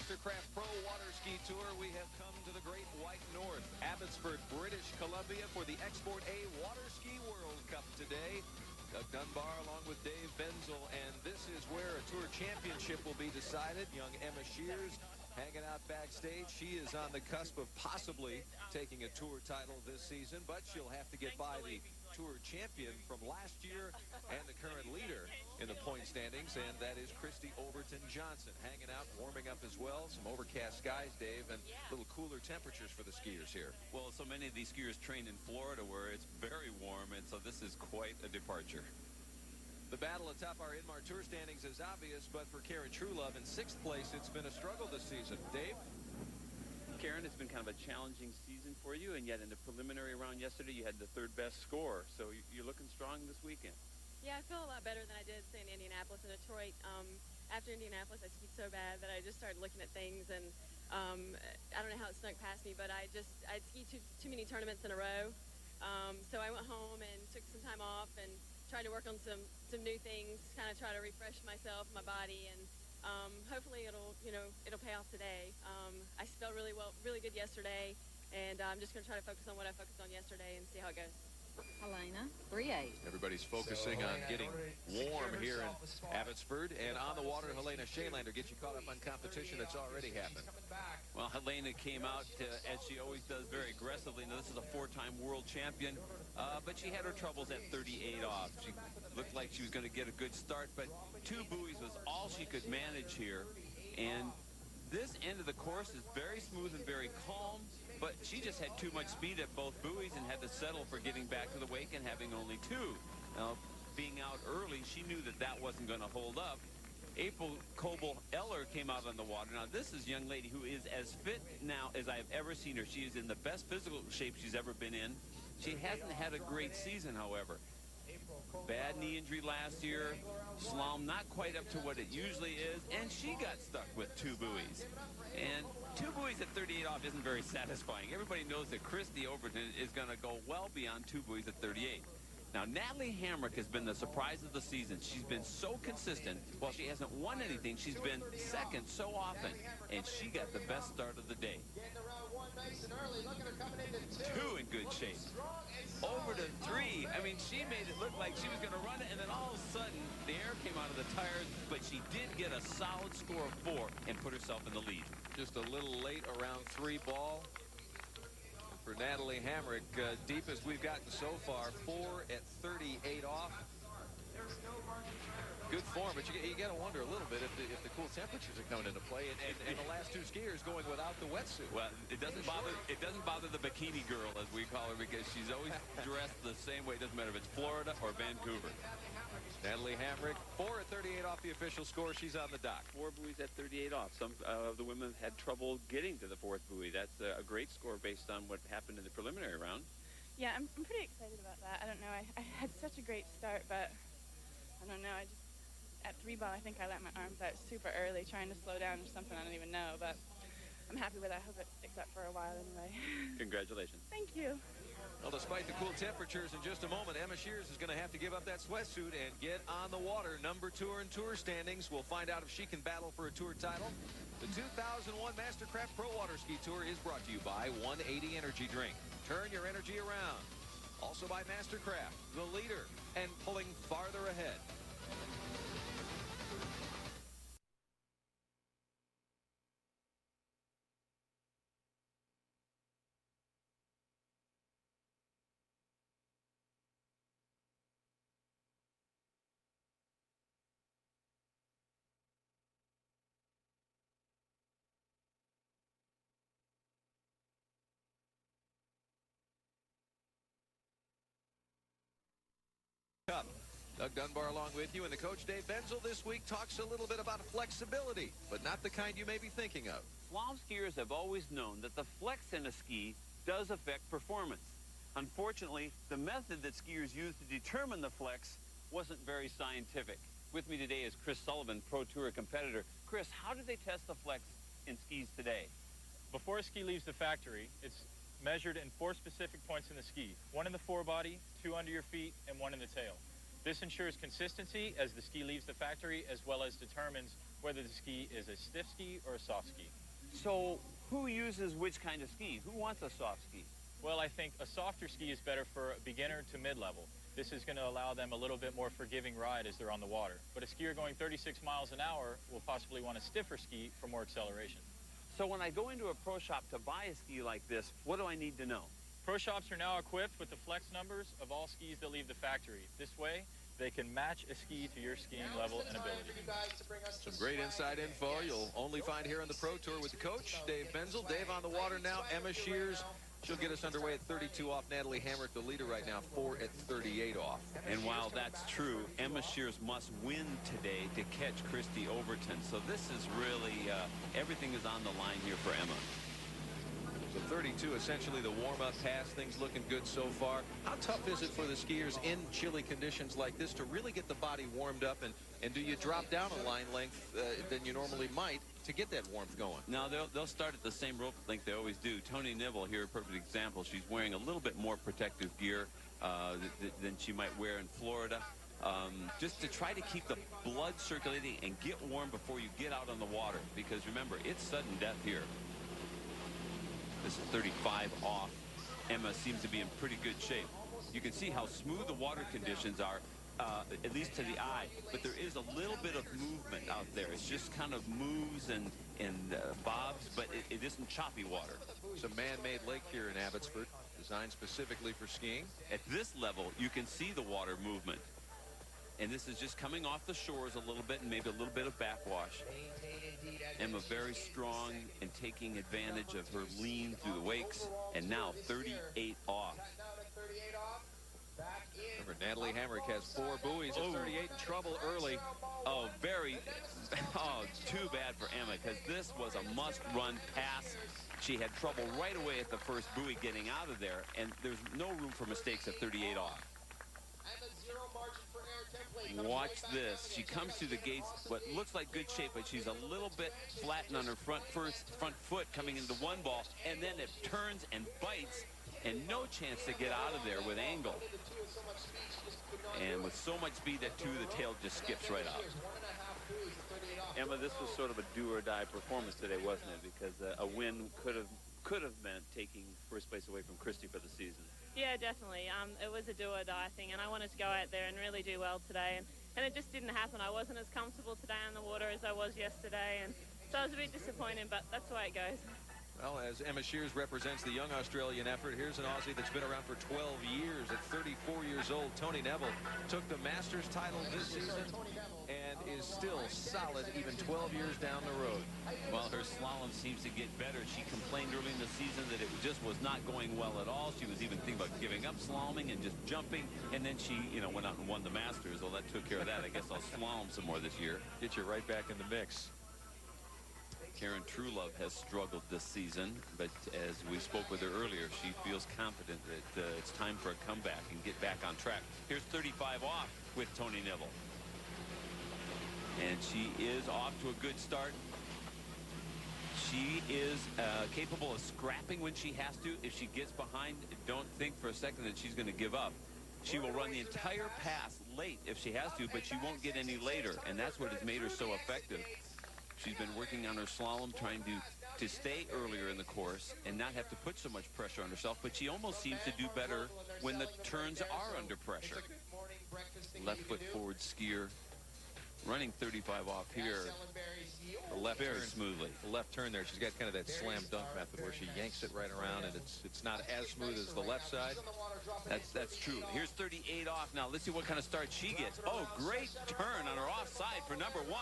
Mastercraft Pro Waterski Tour, we have come to the Great White North, Abbotsford, British Columbia, for the Export A Waterski World Cup today. Doug Dunbar along with Dave Benzel, and this is where a tour championship will be decided. Young Emma Shears hanging out backstage. She is on the cusp of possibly taking a tour title this season, but she'll have to get by the tour champion from last year and the current leader in the point standings, and that is Christy Overton Johnson, hanging out, warming up as well. Some overcast skies, Dave, and a little cooler temperatures for the skiers here. Well, so many of these skiers train in Florida where it's very warm, and so this is quite a departure. The battle atop our Inmar Tour standings is obvious, but for Karen Truelove in 6th place, it's been a struggle this season. Dave? Karen, it's been kind of a challenging season for you, and yet in the preliminary round yesterday, you had the 3rd best score. So you're looking strong this weekend. Yeah, I feel a lot better than I did, say, in Indianapolis and Detroit. After Indianapolis, I skied so bad that I just started looking at things, and I don't know how it snuck past me, but I'd skied too many tournaments in a row. So I went home and took some time off and tried to work on some new things, kind of try to refresh myself, my body, and hopefully it'll pay off today. I felt really good yesterday, and I'm just going to try to focus on what I focused on yesterday and see how it goes. Helena, 3-8. Everybody's focusing on getting warm here in Abbotsford, and on the water, Helena Shaylander gets you caught up on competition that's already happened. Well, Helena came out, as she always does, very aggressively. Now, this is a 4-time world champion, but she had her troubles at 38 off. She looked like she was going to get a good start, but 2 buoys was all she could manage here, and this end of the course is very smooth and very calm, but she just had too much speed at both buoys and had to settle for getting back to the wake and having only 2. Now, being out early, she knew that that wasn't going to hold up. April Coble-Eller came out on the water. Now, this is a young lady who is as fit now as I have ever seen her. She is in the best physical shape she's ever been in. She hasn't had a great season, however. Bad knee injury last year. Slalom not quite up to what it usually is, and she got stuck with 2 buoys. And 2 buoys at 38 off isn't very satisfying. Everybody knows that Christy Overton is going to go well beyond 2 buoys at 38. Now, Natalie Hamrick has been the surprise of the season. She's been so consistent. While she hasn't won anything, she's been second so often, and she got the best start of the day. 2 in good shape. Over to 3. I mean, she made it look like she was going to run it, and then all of a sudden, the air came out of the tires, but she did get a solid score of 4 and put herself in the lead. Just a little late around 3 ball. For Natalie Hamrick, deepest we've gotten so far, 4 at 38 off. Good form, but you got to wonder a little bit if the cool temperatures are coming into play, and the last 2 skiers going without the wetsuit. Well, it doesn't bother the bikini girl, as we call her, because she's always dressed the same way. It doesn't matter if it's Florida or Vancouver. Natalie Hamrick, 4 at 38 off the official score. She's on the dock. 4 buoys at 38 off. Some of the women had trouble getting to the 4th buoy. That's a great score based on what happened in the preliminary round. Yeah, I'm pretty excited about that. I don't know. I had such a great start, but I don't know. At 3 ball, I think I let my arms out super early, trying to slow down or something. I don't even know, but I'm happy with it. I hope it sticks up for a while anyway. Congratulations. Thank you. Well, despite the cool temperatures, in just a moment, Emma Shears is going to have to give up that sweatsuit and get on the water. Number 2 in tour standings. We'll find out if she can battle for a tour title. The 2001 Mastercraft Pro Waterski Tour is brought to you by 180 Energy Drink. Turn your energy around. Also by Mastercraft, the leader, and pulling farther ahead. Up. Doug Dunbar along with you, and the coach Dave Benzel this week talks a little bit about flexibility, but not the kind you may be thinking of. Slalom skiers have always known that the flex in a ski does affect performance. Unfortunately, the method that skiers use to determine the flex wasn't very scientific. With me today is Chris Sullivan, Pro Tour competitor. Chris, how do they test the flex in skis today? Before a ski leaves the factory, it's measured in 4 specific points in the ski. 1 in the forebody, 2 under your feet, and 1 in the tail. This ensures consistency as the ski leaves the factory, as well as determines whether the ski is a stiff ski or a soft ski. So who uses which kind of ski? Who wants a soft ski? Well, I think a softer ski is better for a beginner to mid-level. This is going to allow them a little bit more forgiving ride as they're on the water. But a skier going 36 miles an hour will possibly want a stiffer ski for more acceleration. So when I go into a pro shop to buy a ski like this, what do I need to know? Pro shops are now equipped with the flex numbers of all skis that leave the factory. This way, they can match a ski to your skiing level and ability. Some great inside info you'll only find here on the Pro Tour with the coach, Dave Benzel. Dave on the water now. Emma Shears, she'll get us underway at 32 off. Natalie Hamrick, the leader right now, 4 at 38 off. And while that's true, Emma Shears must win today to catch Christy Overton. So this is really, everything is on the line here for Emma. So 32, essentially the warm-up pass. Things looking good so far. How tough is it for the skiers in chilly conditions like this to really get the body warmed up? And do you drop down a line length than you normally might to get that warmth going? Now, they'll start at the same rope length they always do. Tony Nibble here, a perfect example. She's wearing a little bit more protective gear than she might wear in Florida. Just to try to keep the blood circulating and get warm before you get out on the water. Because remember, it's sudden death here. This is 35 off. Emma seems to be in pretty good shape. You can see how smooth the water conditions are, at least to the eye. But there is a little bit of movement out there. It's just kind of moves and bobs, but it isn't choppy water. It's a man-made lake here in Abbotsford, designed specifically for skiing. At this level, you can see the water movement. And this is just coming off the shores a little bit and maybe a little bit of backwash. Emma very strong and taking advantage of her lean through the wakes. And now 38 off. Remember, Natalie Hamrick has 4 buoys at 38 in trouble early. Oh, too bad for Emma, because this was a must-run pass. She had trouble right away at the first buoy getting out of there, and there's no room for mistakes at 38 off. Watch this. She comes through the gates, what looks like good shape, but she's a little bit flattened on her front foot coming into one ball, and then it turns and bites, and no chance to get out of there with angle. And with so much speed that 2, the tail just skips right out. Emma, this was sort of a do-or-die performance today, wasn't it? Because a win could have meant taking first place away from Christy for the season. Yeah, definitely. It was a do-or-die thing, and I wanted to go out there and really do well today, and it just didn't happen. I wasn't as comfortable today on the water as I was yesterday, and so I was a bit disappointed, but that's the way it goes. Well, as Emma Shears represents the young Australian effort, here's an Aussie that's been around for 12 years. At 34 years old, Tony Neville took the Masters title this season and is still solid even 12 years down the road. Well, her slalom seems to get better. She complained early in the season that it just was not going well at all. She was even thinking about giving up slaloming and just jumping, and then she, went out and won the Masters. Well, that took care of that. I guess I'll slalom some more this year. Get you right back in the mix. Karen Truelove has struggled this season, but as we spoke with her earlier, she feels confident that it's time for a comeback and get back on track. Here's 35 off with Tony Neville. And she is off to a good start. She is capable of scrapping when she has to. If she gets behind, don't think for a second that she's going to give up. She will run the entire pass late if she has to, but she won't get any later, and that's what has made her so effective. She's been working on her slalom, trying to stay earlier in the course and not have to put so much pressure on herself, but she almost seems to do better when the turns are under pressure. Left foot forward skier, running 35 off here. The left very turn, smoothly. The left turn there, she's got kind of that slam dunk method where she yanks it right around, and it's not as smooth as the left side. That's true. Here's 38 off. Now let's see what kind of start she gets. Oh, great turn on her offside for number 1.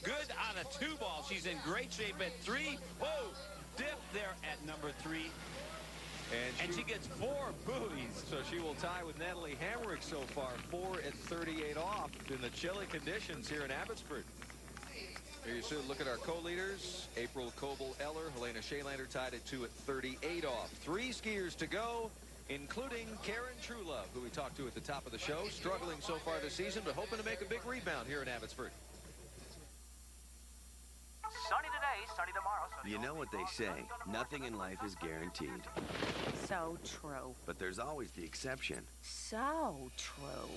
Good on a 2-ball. She's in great shape at 3. Whoa, dip there at number 3. And she gets 4 buoys. So she will tie with Natalie Hamrick so far, 4 at 38 off in the chilly conditions here in Abbotsford. Here you see, look at our co-leaders. April Coble-Eller, Helena Shaylander tied at 2 at 38 off. 3 skiers to go, including Karen Truelove, who we talked to at the top of the show, struggling so far this season, but hoping to make a big rebound here in Abbotsford. Sunny today, sunny tomorrow. You know what they say, nothing in life is guaranteed. So true. But there's always the exception. So true.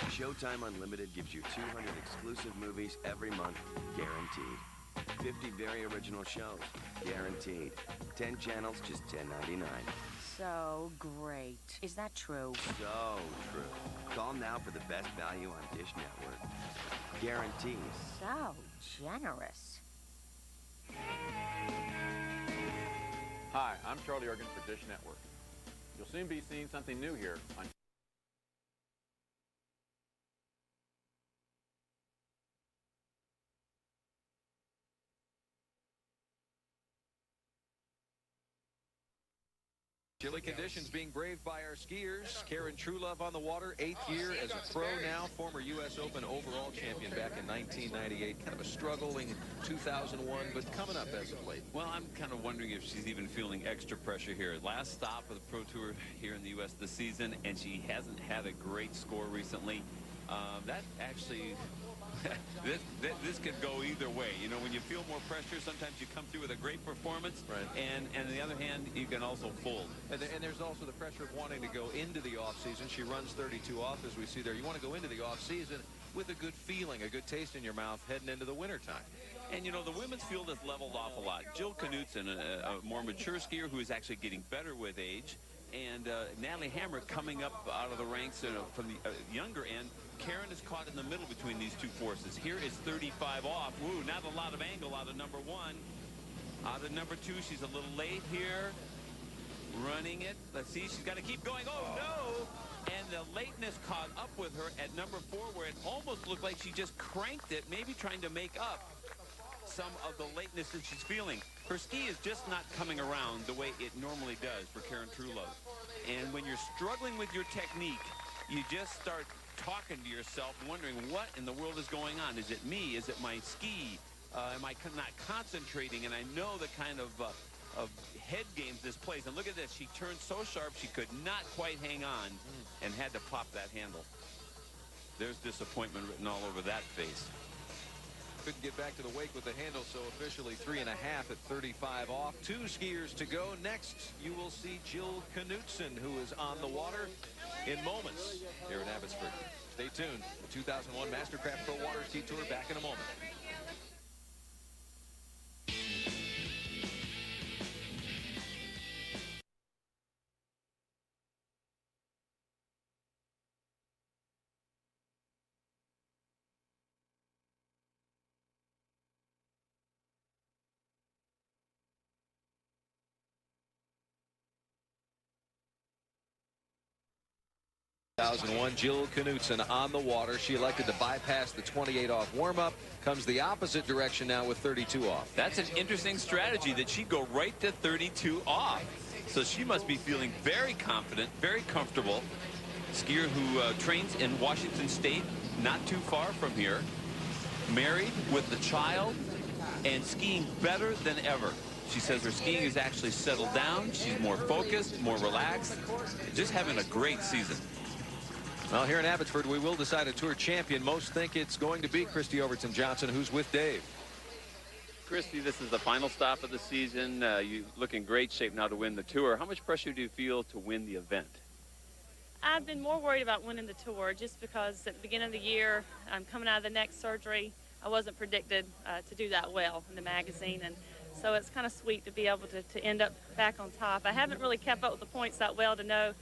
Showtime Unlimited gives you 200 exclusive movies every month, guaranteed. 50 very original shows, guaranteed. 10 channels, just $10.99. So great. Is that true? So true. Call now for the best value on Dish Network. Guaranteed. So generous. Hi, I'm Charlie Ergen for Dish Network. You'll soon be seeing something new here on Chilly conditions being braved by our skiers. Karen Truelove on the water, 8th year as a pro now, former U.S. Open overall champion back in 1998. Kind of a struggling 2001, but coming up as of late. Well, I'm kind of wondering if she's even feeling extra pressure here. Last stop of the Pro Tour here in the U.S. this season, and she hasn't had a great score recently. That actually... this could go either way. You know, when you feel more pressure, sometimes you come through with a great performance, right. And on the other hand, you can also fold. And there's also the pressure of wanting to go into the offseason. She runs 32 off, as we see there. You want to go into the offseason with a good feeling, a good taste in your mouth heading into the wintertime. And, you know, the women's field has leveled off a lot. Jill Knudsen, a more mature skier who is actually getting better with age, and Natalie Hammer coming up out of the ranks from the younger end. Karen is caught in the middle between these two forces. Here is 35 off. Woo, not a lot of angle out of number 1. Out of number 2, she's a little late here. Running it. Let's see, she's got to keep going. Oh, no! And the lateness caught up with her at number 4, where it almost looked like she just cranked it, maybe trying to make up some of the lateness that she's feeling. Her ski is just not coming around the way it normally does for Karen Truelove. And when you're struggling with your technique, you just start talking to yourself, wondering what in the world is going on. Is it me? Is it my ski? Am I not concentrating? And I know the kind of head games this plays. And look at this. She turned so sharp she could not quite hang on and had to pop that handle. There's disappointment written all over that face. Couldn't get back to the wake with the handle, so officially 3.5 at 35 off. 2 skiers to go. Next, you will see Jill Knudsen, who is on the water in moments here in Abbotsford. Stay tuned. The 2001 Mastercraft Pro Waterski Tour back in a moment. Jill Knudsen on the water. She elected to bypass the 28 off warm-up. Comes the opposite direction now with 32 off. That's an interesting strategy that she'd go right to 32 off. So she must be feeling very confident, very comfortable. Skier who trains in Washington State, not too far from here. Married with the child and skiing better than ever. She says her skiing is actually settled down. She's more focused, more relaxed. Just having a great season. Well, here in Abbotsford, we will decide a Tour champion. Most think it's going to be Christy Overton Johnson, who's with Dave. Christy, this is the final stop of the season. You look in great shape now to win the Tour. How much pressure do you feel to win the event? I've been more worried about winning the Tour just because at the beginning of the year, I'm coming out of the neck surgery. I wasn't predicted to do that well in the magazine, and so it's kind of sweet to be able to end up back on top. I haven't really kept up with the points that well to know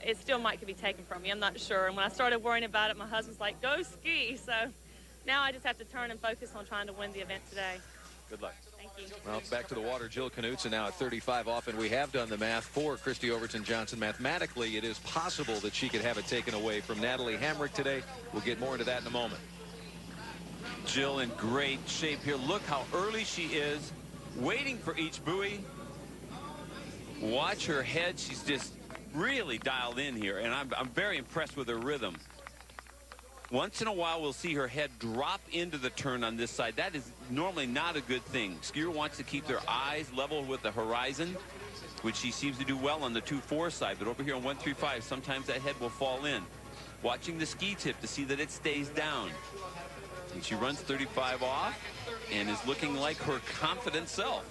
it still might could be taken from me. I'm not sure. And when I started worrying about it, my husband's like, go ski. So now I just have to turn and focus on trying to win the event today. Good luck. Thank you. Well, back to the water. Jill Knudsen now at 35 off, and we have done the math for Christy Overton Johnson. Mathematically, it is possible that she could have it taken away from Natalie Hamrick today. We'll get more into that in a moment. Jill in great shape here. Look how early she is, waiting for each buoy. Watch her head. She's just really dialed in here, and I'm very impressed with her rhythm. Once in a while, we'll see her head drop into the turn on this side. That is normally not a good thing. Skier wants to keep their eyes level with the horizon, which she seems to do well on the 2-4 side. But over here on 1-3-5, sometimes that head will fall in. Watching the ski tip to see that it stays down. And she runs 35 off and is looking like her confident self.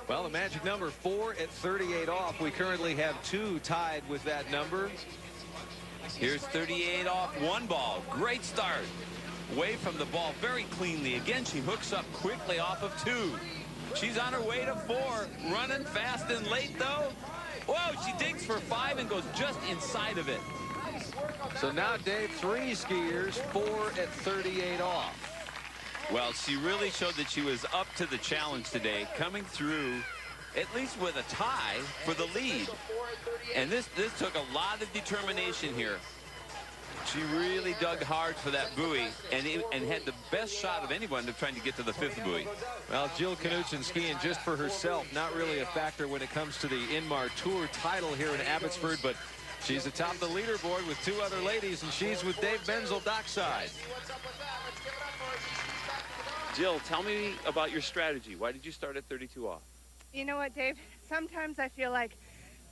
Well, the magic number 4 at 38 off. We currently have 2 tied with that number. Here's 38 off, 1 ball. Great start. Away from the ball very cleanly. Again, she hooks up quickly off of 2. She's on her way to 4. Running fast and late, though. Whoa, she digs for 5 and goes just inside of it. So now, Dave, 3 skiers, 4 at 38 off. Well, she really showed that she was up to the challenge today, coming through at least with a tie for the lead. And this took a lot of determination here. She really dug hard for that buoy and had the best shot of anyone of trying to get to the 5th buoy. Well, Jill Knutson skiing just for herself, not really a factor when it comes to the Inmar Tour title here in Abbotsford, but she's atop the leaderboard with 2 other ladies, and she's with Dave Benzel dockside. Jill, tell me about your strategy. Why did you start at 32 off? You know what, Dave? Sometimes I feel like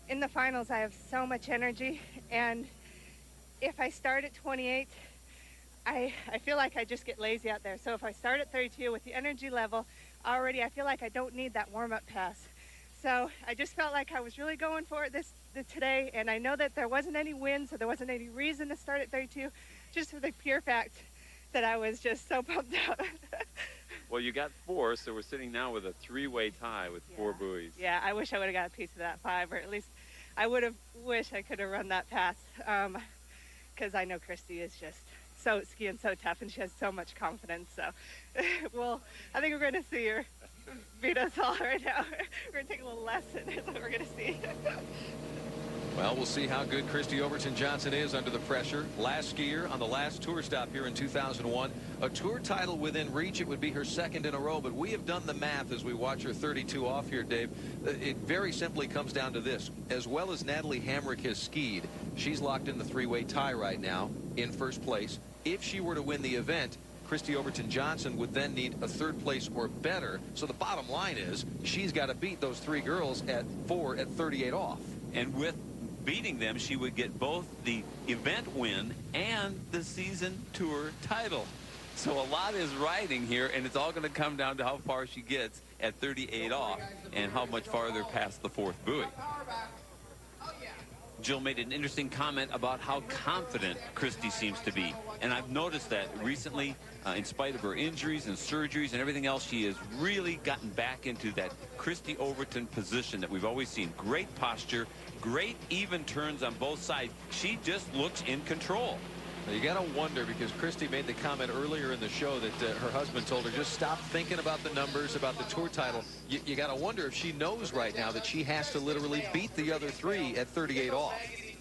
in the finals I have so much energy, and if I start at 28, I feel like I just get lazy out there. So if I start at 32 with the energy level already, I feel like I don't need that warm-up pass. So I just felt like I was really going for it today, and I know that there wasn't any wind, so there wasn't any reason to start at 32, just for the pure fact that I was just so pumped out. Well, you got 4, so we're sitting now with a 3-way tie with 4 buoys. Yeah, I wish I would have got a piece of that 5, or at least I would have wished I could have run that pass, because I know Christy is just skiing so tough, and she has so much confidence. So, well, I think we're going to see her beat us all right now. We're going to take a little lesson is what we're going to see. Well, we'll see how good Christy Overton Johnson is under the pressure. Last skier on the last tour stop here in 2001. A tour title within reach. It would be her 2nd in a row, but we have done the math as we watch her 32 off here, Dave. It very simply comes down to this. As well as Natalie Hamrick has skied, she's locked in the 3-way tie right now in 1st place. If she were to win the event, Christy Overton Johnson would then need a 3rd place or better. So the bottom line is she's got to beat those 3 girls at 4 at 38 off. And with beating them, she would get both the event win and the season tour title. So a lot is riding here, and it's all going to come down to how far she gets at 38 off and how much farther past the 4th buoy. Jill made an interesting comment about how confident Christy seems to be. And I've noticed that recently, in spite of her injuries and surgeries and everything else, she has really gotten back into that Christy Overton position that we've always seen. Great posture, great even turns on both sides. She just looks in control. Now you got to wonder, because Christy made the comment earlier in the show that her husband told her just stop thinking about the numbers, about the tour title. You got to wonder if she knows right now that she has to literally beat the other 3 at 38 off.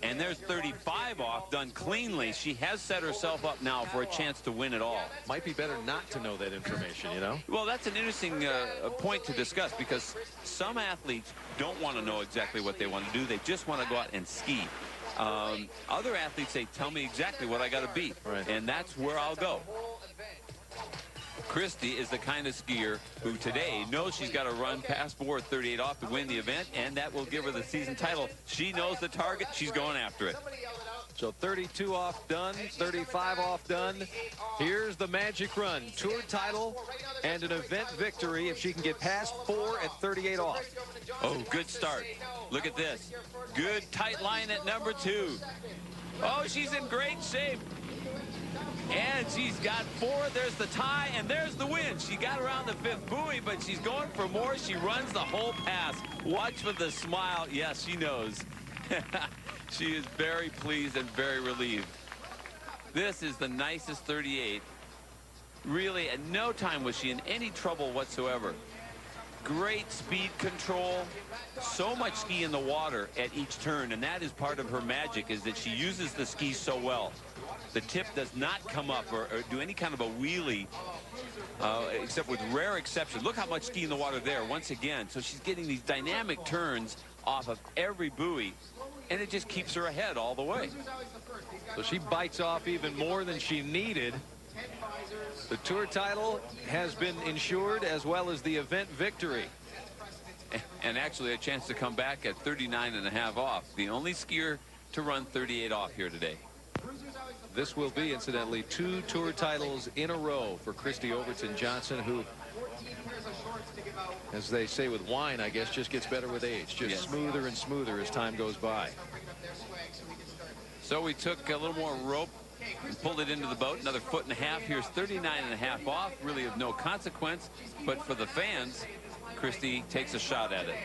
And there's 35 off, done cleanly. She has set herself up now for a chance to win it all. Might be better not to know that information, you know? Well, that's an interesting point to discuss, because some athletes don't want to know exactly what they want to do. They just want to go out and ski. Other athletes say, tell me exactly what I got to beat. Right. And that's where I'll go. Christy is the kind of skier who today knows she's got to run past 4 at 38 off to win the event, and that will give her the season title. She knows the target. She's going after it. So 32 off done, 35 off done. Here's the magic run. Tour title and an event victory if she can get past 4 at 38 off. Oh, good start. Look at this. Good tight line at number 2. Oh, she's in great shape. And she's got 4. There's the tie, and there's the win. She got around the 5th buoy, but she's going for more. She runs the whole pass. Watch for the smile. Yes, she knows. She is very pleased and very relieved. This is the nicest 38. Really, at no time was she in any trouble whatsoever. Great speed control. So much ski in the water at each turn, and that is part of her magic, is that she uses the skis so well. The tip does not come up or do any kind of a wheelie, except with rare exceptions. Look how much ski in the water there once again. So she's getting these dynamic turns off of every buoy, and it just keeps her ahead all the way. So she bites off even more than she needed. The tour title has been ensured, as well as the event victory. And actually a chance to come back at 39.5 off. The only skier to run 38 off here today. This will be, incidentally, 2 tour titles in a row for Christy Overton Johnson, who, as they say with wine, I guess, just gets better with age. Just smoother and smoother as time goes by. So we took a little more rope and pulled it into the boat. Another 1.5 feet. Here's 39.5 off. Really of no consequence. But for the fans, Christy takes a shot at it.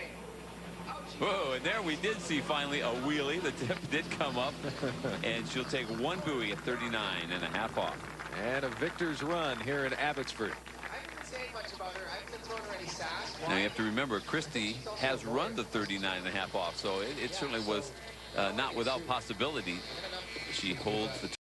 Whoa, and there we did see finally a wheelie. The tip did come up. And she'll take 1 buoy at 39.5 off. And a victor's run here in Abbotsford. Now you have to remember, Christy has run the 39.5 off. So it certainly was not without possibility. She holds the